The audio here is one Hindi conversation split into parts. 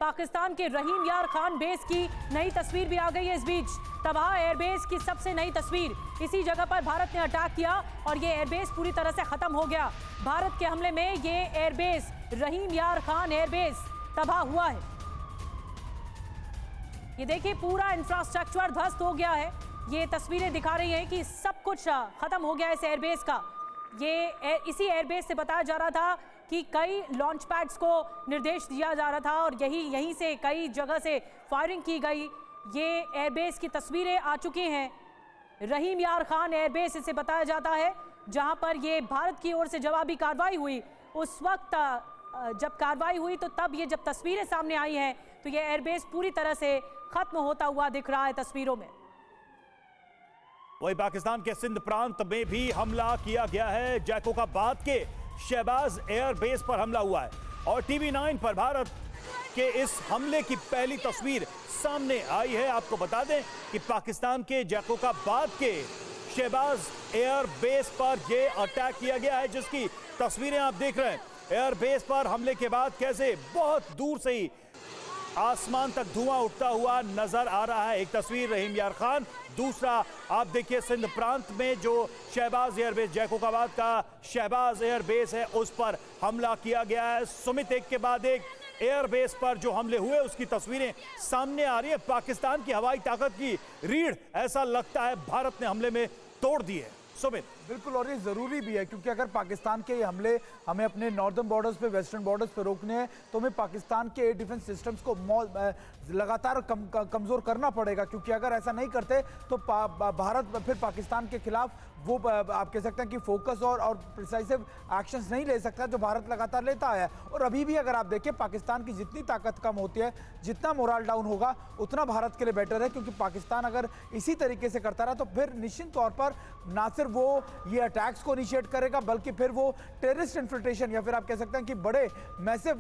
पाकिस्तान के रहीम यार खान बेस की नई तस्वीर भी आ गई है इस बीच। तबाह एयरबेस की सबसे नई तस्वीर। इसी जगह पर भारत ने अटैक किया और ये एयरबेस पूरी तरह से खत्म हो गया। भारत के हमले में ये एयरबेस रहीम यार खान एयरबेस तबाह हुआ है। ये देखिए पूरा इंफ्रास्ट्रक्चर ध्वस्त हो गया है। ये तस्वीरें दिखा रही हैं कि सब कुछ खत्म हो गया है इस एयरबेस का। ये इसी एयरबेस से बताया जा रहा था कि कई लॉन्च पैड्स को निर्देश दिया जा रहा था और यहीं से कई जगह से फायरिंग की गई। ये एयरबेस की तस्वीरें आ चुकी हैं। रहीम यार खान एयरबेस इसे बताया जाता है, जहां पर ये भारत की ओर से जवाबी कार्रवाई हुई। उस वक्त जब कार्रवाई हुई तो तब ये जब तस्वीरें सामने आई हैं तो ये एयरबेस पूरी तरह से खत्म होता हुआ दिख रहा है तस्वीरों में। वही पाकिस्तान के सिंध प्रांत में भी हमला किया गया है। जैकोबाबाद के शहबाज एयरबेस पर हमला हुआ है और टीवी 9 पर भारत के इस हमले की पहली तस्वीर सामने आई है। आपको बता दें कि पाकिस्तान के जैकोबाबाद के शहबाज एयरबेस पर यह अटैक किया गया है, जिसकी तस्वीरें आप देख रहे हैं। एयरबेस पर हमले के बाद कैसे बहुत दूर से ही आसमान तक धुआं उठता हुआ नजर आ रहा है। एक तस्वीर रहीम यार खान, दूसरा आप देखिए सिंध प्रांत में जो शहबाज एयरबेस जैकोबाबाद का शहबाज एयरबेस है उस पर हमला किया गया है। सुमित, एक के बाद एक एयरबेस पर जो हमले हुए उसकी तस्वीरें सामने आ रही है। पाकिस्तान की हवाई ताकत की रीढ़ ऐसा लगता है भारत ने हमले में तोड़ दी है। सुमित, बिल्कुल, और ये ज़रूरी भी है क्योंकि अगर पाकिस्तान के हमले हमें अपने नॉर्दर्न बॉर्डर्स पे, वेस्टर्न बॉर्डर्स पे रोकने हैं तो हमें पाकिस्तान के एयर डिफेंस सिस्टम्स को लगातार कमज़ोर करना पड़ेगा। क्योंकि अगर ऐसा नहीं करते तो भारत फिर पाकिस्तान के खिलाफ वो आप कह सकते हैं कि फोकस और प्रिसाइसिव एक्शंस नहीं ले सकता जो भारत लगातार लेता है। और अभी भी अगर आप देखें पाकिस्तान की जितनी ताकत कम होती है, जितना मोरल डाउन होगा उतना भारत के लिए बेटर है। क्योंकि पाकिस्तान अगर इसी तरीके से करता रहा तो फिर निश्चित तौर पर ना सिर्फ वो ये अटैक्स को इनिशिएट करेगा बल्कि फिर वो टेररिस्ट इन्फिल्ट्रेशन या फिर आप कह सकते हैं कि बड़े मैसिव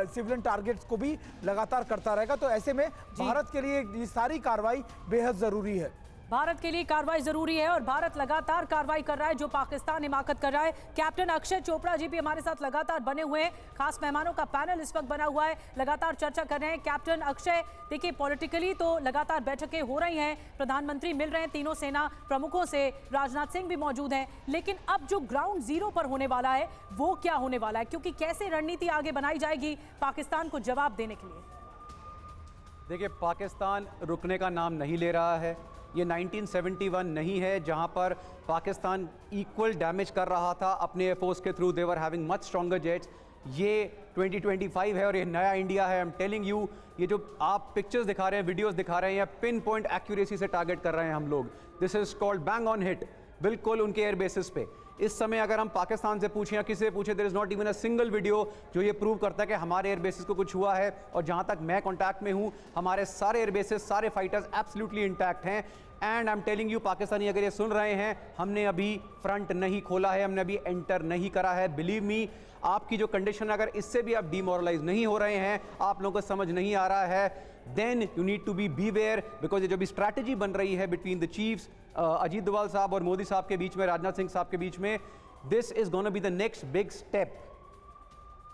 सिविलियन टारगेट्स को भी लगातार करता रहेगा। तो ऐसे में भारत के लिए ये सारी कार्रवाई बेहद ज़रूरी है। भारत के लिए कार्रवाई जरूरी है और भारत लगातार कार्रवाई कर रहा है जो पाकिस्तान हिमाकत कर रहा है। कैप्टन अक्षय चोपड़ा जी भी हमारे साथ लगातार बने हुए हैं। खास मेहमानों का पैनल इस वक्त बना हुआ है, लगातार चर्चा कर रहे हैं। कैप्टन अक्षय, देखिए पॉलिटिकली तो लगातार बैठकें हो रही हैं, प्रधानमंत्री मिल रहे हैं तीनों सेना प्रमुखों से, राजनाथ सिंह भी मौजूद हैं, लेकिन अब जो ग्राउंड जीरो पर होने वाला है वो क्या होने वाला है, क्योंकि कैसे रणनीति आगे बनाई जाएगी पाकिस्तान को जवाब देने के लिए? देखिए, पाकिस्तान रुकने का नाम नहीं ले रहा है। ये 1971 नहीं है जहां पर पाकिस्तान इक्वल डैमेज कर रहा था अपने एयरफोर्स के through. They were having much stronger jets. ये 2025 है और ये नया इंडिया है। आई एम टेलिंग यू, ये जो आप पिक्चर्स दिखा रहे हैं, वीडियोस दिखा रहे हैं, पिन पॉइंट एक्यूरेसी से टारगेट कर रहे हैं हम लोग। This is called bang on hit, बिल्कुल उनके एयर बेसिस पे। इस समय अगर हम पाकिस्तान से पूछें या किसी से पूछें, there is not even a single video जो ये प्रूव करता है कि हमारे एयर बेसिस को कुछ हुआ है। और जहां तक मैं कांटेक्ट में हूं, हमारे सारे एयर बेसिस, सारे फाइटर्स एब्सोल्युटली इंटैक्ट हैं। And I am telling you, Pakistani अगर ये सुन रहे हैं, हमने अभी फ्रंट नहीं खोला है, हमने अभी एंटर नहीं करा है। बिलीव मी, आपकी जो कंडीशन, अगर इससे भी आप डीमोरलाइज नहीं हो रहे हैं, आप लोगों को समझ नहीं आ रहा है, then you need to be beware. Because ये जो भी स्ट्रैटेजी बन रही है between the chiefs, Ajit Doval साहब और मोदी साहब के बीच में, राजनाथ सिंह साहब के बीच में, this is gonna be the next big step.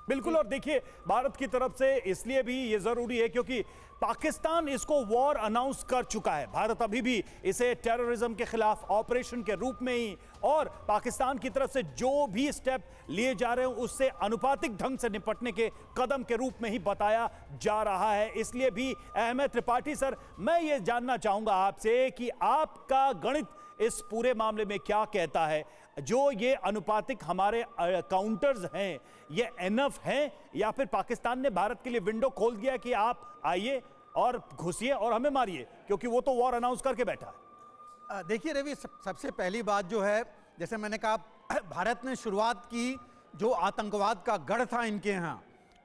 बिल्कुल, और देखिए भारत की तरफ से इसलिए भी ये जरूरी है क्योंकि पाकिस्तान इसको वॉर अनाउंस कर चुका है। भारत अभी भी इसे टेररिज्म के खिलाफ ऑपरेशन के रूप में ही, और पाकिस्तान की तरफ से जो भी स्टेप लिए जा रहे हैं उससे अनुपातिक ढंग से निपटने के कदम के रूप में ही बताया जा रहा है। इसलिए भी अहमद त्रिपाठी सर, मैं ये जानना चाहूंगा आपसे कि आपका गणित इस पूरे मामले में क्या कहता है? जो ये अनुपातिक हमारे काउंटर्स हैं, ये एनफ हैं या फिर पाकिस्तान ने भारत के लिए विंडो खोल दिया कि आप आइए और घुसिए और हमें मारिए, क्योंकि वो तो वॉर अनाउंस करके बैठा है? देखिए रवि, सबसे पहली बात जो है, जैसे मैंने कहा, भारत ने शुरुआत की, जो आतंकवाद का गढ़ था इनके यहाँ,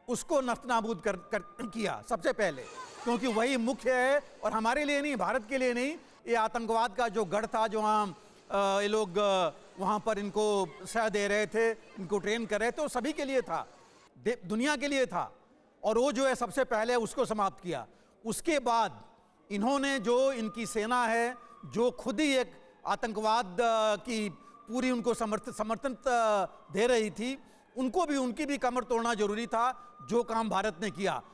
उसको नस्तनाबूद किया सबसे पहले, क्योंकि वही मुख्य है। और हमारे लिए नहीं, भारत के लिए नहीं, ये आतंकवाद का जो गढ़ था, जो ये लोग वहाँ पर इनको सह दे रहे थे, इनको ट्रेन कर रहे थे, तो सभी के लिए था, दुनिया के लिए था। और वो जो है सबसे पहले उसको समाप्त किया। उसके बाद इन्होंने, जो इनकी सेना है, जो खुद ही एक आतंकवाद की पूरी उनको समर्थन दे रही थी, उनको भी, उनकी भी कमर तोड़ना जरूरी था, जो काम भारत ने किया।